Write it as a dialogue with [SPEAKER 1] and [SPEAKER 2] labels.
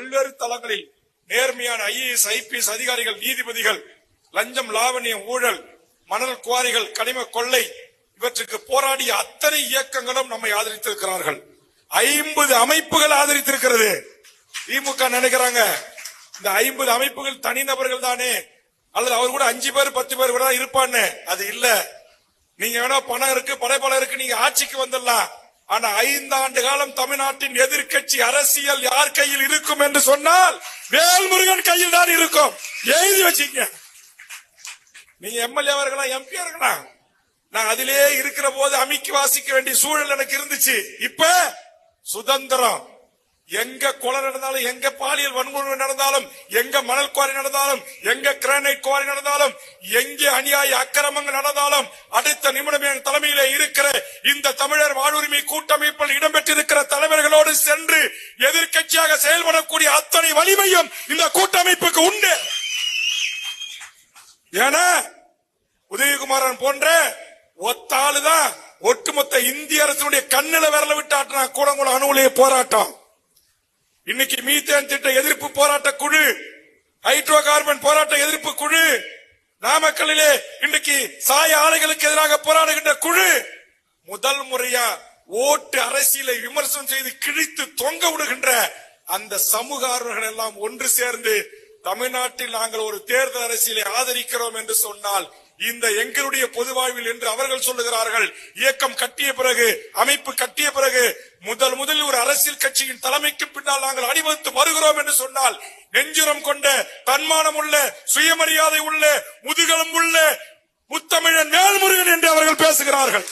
[SPEAKER 1] பல்வேறு தளங்களில் நேர்மையான IAS, IPS அதிகாரிகள், நீதிபதிகள், லஞ்சம், லாவணியம், ஊழல், மணல் குவாரிகள், கனிம கொள்ளை இவற்றுக்கு போராடிய அத்தனை இயக்கங்களும் நம்மை ஆதரித்திருக்கிறார்கள். 50 அமைப்புகள் ஆதரித்திருக்கிறது. திமுக நினைக்கிறாங்க இந்த 50 அமைப்புகள் தனிநபர்கள் தானே, அல்லது அவர் கூட 5 பேர் 10 பேர் கூட இருப்பான்னு. அது இல்ல. நீங்க வேணா பணம் இருக்கு, படைபலம் இருக்கு, நீங்க ஆட்சிக்கு வந்துடலாம். ஆனா 5 ஆண்டு காலம் தமிழ்நாட்டின் எதிர்க்கட்சி அரசியல் யார் கையில் இருக்கும் என்று சொன்னால் வேல்முருகன் கையில் தான் இருக்கும். எழுதி வச்சுக்க. நீங்க MLA இருக்கலாம், MP இருக்கலாம். நான் அதிலே இருக்கிற போது அமைக்கி வாசிக்க வேண்டிய சூழல் எனக்கு இருந்துச்சு. இப்ப சுதந்திரம். எங்க கொலை நடந்தாலும், எங்க பாலியல் வன்முறை நடந்தாலும், எங்க மணல் குவாரி நடந்தாலும், எங்க கிரானைட் குவாரி நடந்தாலும், எங்கே அநியாய அக்கிரமங்கள் நடந்தாலும் அடுத்த நிமிடம் என் தலைமையிலே இருக்கிற இந்த தமிழர் வாழ்வுரிமை கூட்டமைப்பில் இடம்பெற்றிருக்கிற தலைவர்களோடு சென்று எதிர்க்கட்சியாக செயல்படக்கூடிய அத்தனை வலிமையும் இந்த கூட்டமைப்புக்கு உண்டு. ஏன்னா உதயகுமாரன் போன்ற ஒத்தாளுதான் ஒட்டுமொத்த இந்திய அரசுடைய கண்ணில விரல விட்டாட்டினா கூடங்குளம் அணு உலைய போராட்டம். இன்னைக்கு மீத்தேன் திட்ட எதிர்ப்பு போராட்ட குழு, ஹைட்ரோ கார்பன் போராட்ட எதிர்ப்பு குழு, நாமக்கல்லிலே இன்றைக்கு சாய ஆலைகளுக்கு எதிராக போராடுகின்ற குழு, முதல் முறையா ஓட்டு அரசியலை விமர்சனம் செய்து கிழித்து தொங்க விடுகின்ற அந்த சமூக ஆர்வலர்கள் எல்லாம் ஒன்று சேர்ந்து தமிழ்நாட்டில் நாங்கள் ஒரு தேர்தல் அரசியலை ஆதரிக்கிறோம் என்று சொன்னால் இந்த எங்களுடைய பொது வாழ்வில் என்று அவர்கள் சொல்லுகிறார்கள். இயக்கம் கட்டிய பிறகு, அமைப்பு கட்டிய பிறகு முதலில் ஒரு அரசியல் கட்சியின் தலைமைக்கு பின்னால் நாங்கள் அணிவகுத்து வருகிறோம் என்று சொன்னால் நெஞ்சுரம் கொண்ட, தன்மானம் உள்ள, சுயமரியாதை உள்ள, முதுகலம் உள்ள முத்தமிழன் வேல்முருகன் என்று அவர்கள் பேசுகிறார்கள்.